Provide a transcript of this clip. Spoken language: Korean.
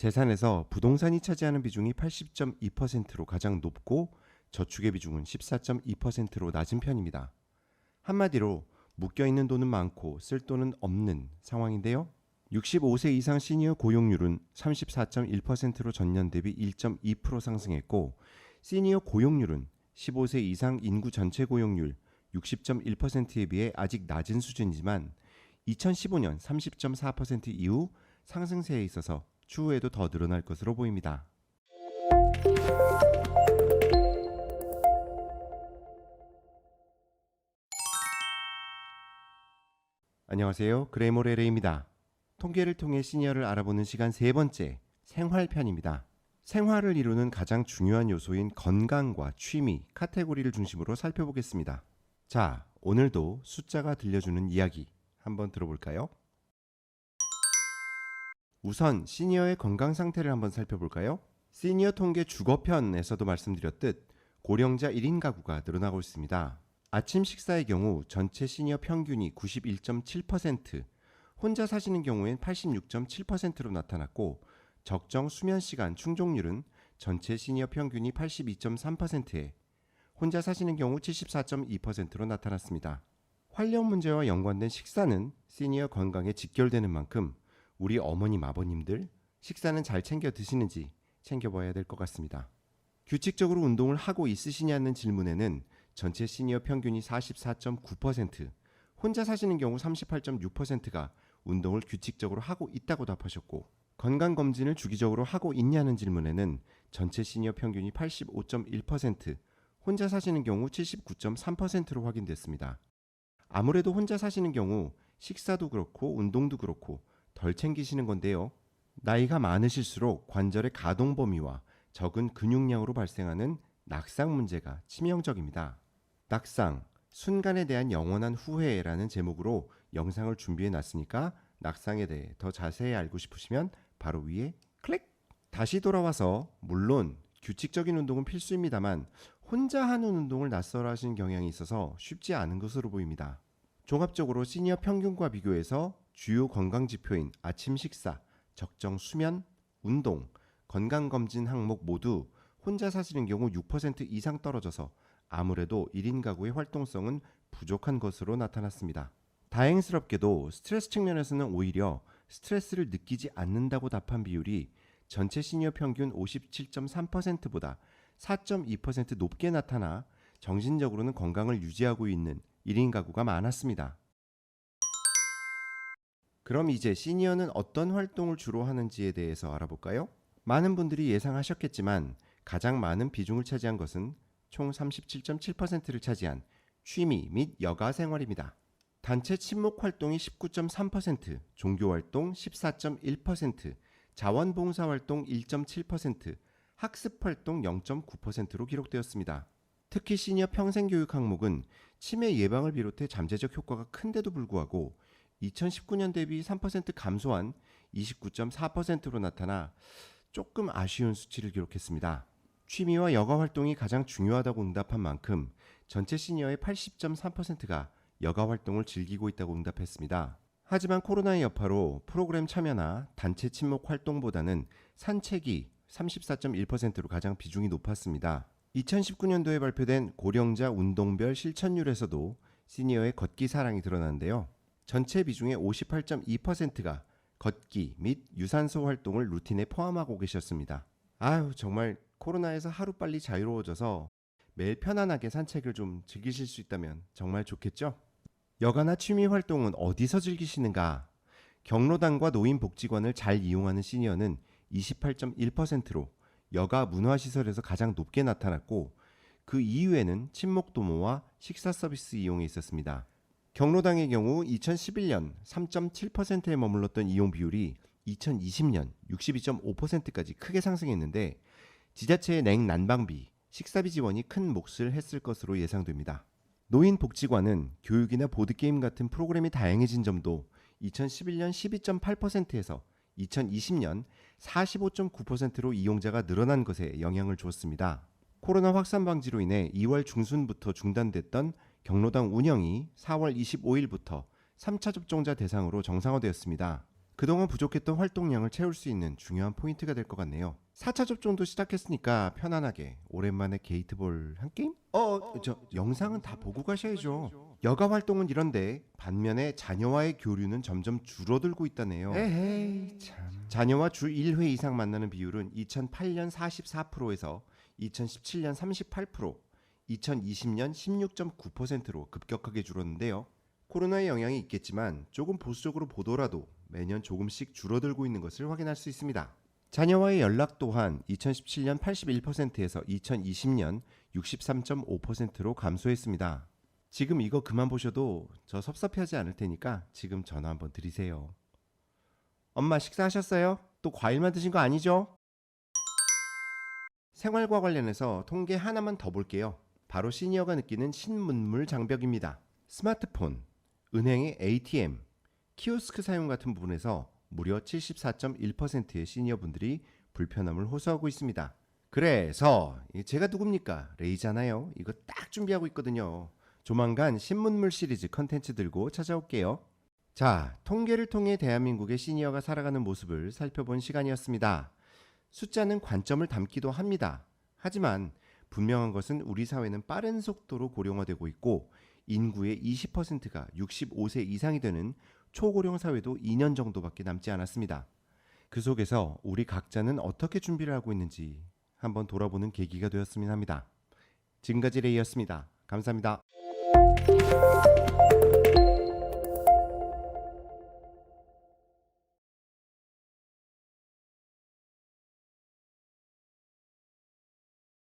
재산에서 부동산이 차지하는 비중이 80.2%로 가장 높고 저축의 비중은 14.2%로 낮은 편입니다. 한마디로 묶여있는 돈은 많고 쓸 돈은 없는 상황인데요. 65세 이상 시니어 고용률은 34.1%로 전년 대비 1.2% 상승했고, 시니어 고용률은 15세 이상 인구 전체 고용률 60.1%에 비해 아직 낮은 수준이지만 2015년 30.4% 이후 상승세에 있어서 추후에도 더 늘어날 것으로 보입니다. 안녕하세요. 그레이모레레입니다. 통계를 통해 시니어를 알아보는 시간 세 번째, 생활편입니다. 생활을 이루는 가장 중요한 요소인 건강과 취미, 카테고리를 중심으로 살펴보겠습니다. 자, 오늘도 숫자가 들려주는 이야기 한번 들어볼까요? 우선 시니어의 건강 상태를 한번 살펴볼까요? 시니어 통계 주거편에서도 말씀드렸듯 고령자 1인 가구가 늘어나고 있습니다. 아침 식사의 경우 전체 시니어 평균이 91.7%, 혼자 사시는 경우엔 86.7%로 나타났고, 적정 수면 시간 충족률은 전체 시니어 평균이 82.3%에 혼자 사시는 경우 74.2%로 나타났습니다. 활력 문제와 연관된 식사는 시니어 건강에 직결되는 만큼 우리 어머님, 아버님들 식사는 잘 챙겨 드시는지 챙겨봐야 될 것 같습니다. 규칙적으로 운동을 하고 있으시냐는 질문에는 전체 시니어 평균이 44.9%, 혼자 사시는 경우 38.6%가 운동을 규칙적으로 하고 있다고 답하셨고, 건강검진을 주기적으로 하고 있냐는 질문에는 전체 시니어 평균이 85.1%, 혼자 사시는 경우 79.3%로 확인됐습니다. 아무래도 혼자 사시는 경우 식사도 그렇고 운동도 그렇고 덜 챙기시는 건데요. 나이가 많으실수록 관절의 가동 범위와 적은 근육량으로 발생하는 낙상 문제가 치명적입니다. 낙상, 순간에 대한 영원한 후회라는 제목으로 영상을 준비해 놨으니까 낙상에 대해 더 자세히 알고 싶으시면 바로 위에 클릭! 다시 돌아와서 물론 규칙적인 운동은 필수입니다만 혼자 하는 운동을 낯설어 하시는 경향이 있어서 쉽지 않은 것으로 보입니다. 종합적으로 시니어 평균과 비교해서 주요 건강지표인 아침 식사, 적정 수면, 운동, 건강검진 항목 모두 혼자 사시는 경우 6% 이상 떨어져서 아무래도 1인 가구의 활동성은 부족한 것으로 나타났습니다. 다행스럽게도 스트레스 측면에서는 오히려 스트레스를 느끼지 않는다고 답한 비율이 전체 시니어 평균 57.3%보다 4.2% 높게 나타나 정신적으로는 건강을 유지하고 있는 1인 가구가 많았습니다. 그럼 이제 시니어는 어떤 활동을 주로 하는지에 대해서 알아볼까요? 많은 분들이 예상하셨겠지만 가장 많은 비중을 차지한 것은 총 37.7%를 차지한 취미 및 여가 생활입니다. 단체 친목 활동이 19.3%, 종교 활동 14.1%, 자원봉사 활동 1.7%, 학습 활동 0.9%로 기록되었습니다. 특히 시니어 평생교육 항목은 치매 예방을 비롯해 잠재적 효과가 큰데도 불구하고 2019년 대비 3% 감소한 29.4%로 나타나 조금 아쉬운 수치를 기록했습니다. 취미와 여가 활동이 가장 중요하다고 응답한 만큼 전체 시니어의 80.3%가 여가 활동을 즐기고 있다고 응답했습니다. 하지만 코로나의 여파로 프로그램 참여나 단체 친목 활동보다는 산책이 34.1%로 가장 비중이 높았습니다. 2019년도에 발표된 고령자 운동별 실천율에서도 시니어의 걷기 사랑이 드러나는데요. 전체 비중의 58.2%가 걷기 및 유산소 활동을 루틴에 포함하고 계셨습니다. 아유, 정말 코로나에서 하루빨리 자유로워져서 매일 편안하게 산책을 좀 즐기실 수 있다면 정말 좋겠죠? 여가나 취미 활동은 어디서 즐기시는가? 경로당과 노인복지관을 잘 이용하는 시니어는 28.1%로 여가 문화시설에서 가장 높게 나타났고, 그 이후에는 친목도모와 식사 서비스 이용에 있었습니다. 경로당의 경우 2011년 3.7%에 머물렀던 이용 비율이 2020년 62.5%까지 크게 상승했는데, 지자체의 냉난방비, 식사비 지원이 큰 몫을 했을 것으로 예상됩니다. 노인복지관은 교육이나 보드게임 같은 프로그램이 다양해진 점도 2011년 12.8%에서 2020년 45.9%로 이용자가 늘어난 것에 영향을 주었습니다. 코로나 확산 방지로 인해 2월 중순부터 중단됐던 경로당 운영이 4월 25일부터 3차 접종자 대상으로 정상화되었습니다. 그동안 부족했던 활동량을 채울 수 있는 중요한 포인트가 될 것 같네요. 4차 접종도 시작했으니까 편안하게 오랜만에 게이트볼 한 게임? 저 영상은 다 보고 가셔야죠. 여가 활동은 이런데 반면에 자녀와의 교류는 점점 줄어들고 있다네요. 에헤이 참. 자녀와 주 1회 이상 만나는 비율은 2008년 44%에서 2017년 38%, 2020년 16.9%로 급격하게 줄었는데요. 코로나의 영향이 있겠지만 조금 보수적으로 보더라도 매년 조금씩 줄어들고 있는 것을 확인할 수 있습니다. 자녀와의 연락 또한 2017년 81%에서 2020년 63.5%로 감소했습니다. 지금 이거 그만 보셔도 저 섭섭해하지 않을 테니까 지금 전화 한번 드리세요. 엄마 식사하셨어요? 또 과일만 드신 거 아니죠? 생활과 관련해서 통계 하나만 더 볼게요. 바로 시니어가 느끼는 신문물 장벽입니다. 스마트폰, 은행의 ATM, 키오스크 사용 같은 부분에서 무려 74.1%의 시니어분들이 불편함을 호소하고 있습니다. 그래서 제가 누굽니까? 레이잖아요. 이거 딱 준비하고 있거든요. 조만간 신문물 시리즈 컨텐츠 들고 찾아올게요. 자, 통계를 통해 대한민국의 시니어가 살아가는 모습을 살펴본 시간이었습니다. 숫자는 관점을 담기도 합니다. 하지만 분명한 것은 우리 사회는 빠른 속도로 고령화되고 있고 인구의 20%가 65세 이상이 되는 초고령 사회도 2년 정도밖에 남지 않았습니다. 그 속에서 우리 각자는 어떻게 준비를 하고 있는지 한번 돌아보는 계기가 되었으면 합니다. 지금까지 레이였습니다. 감사합니다.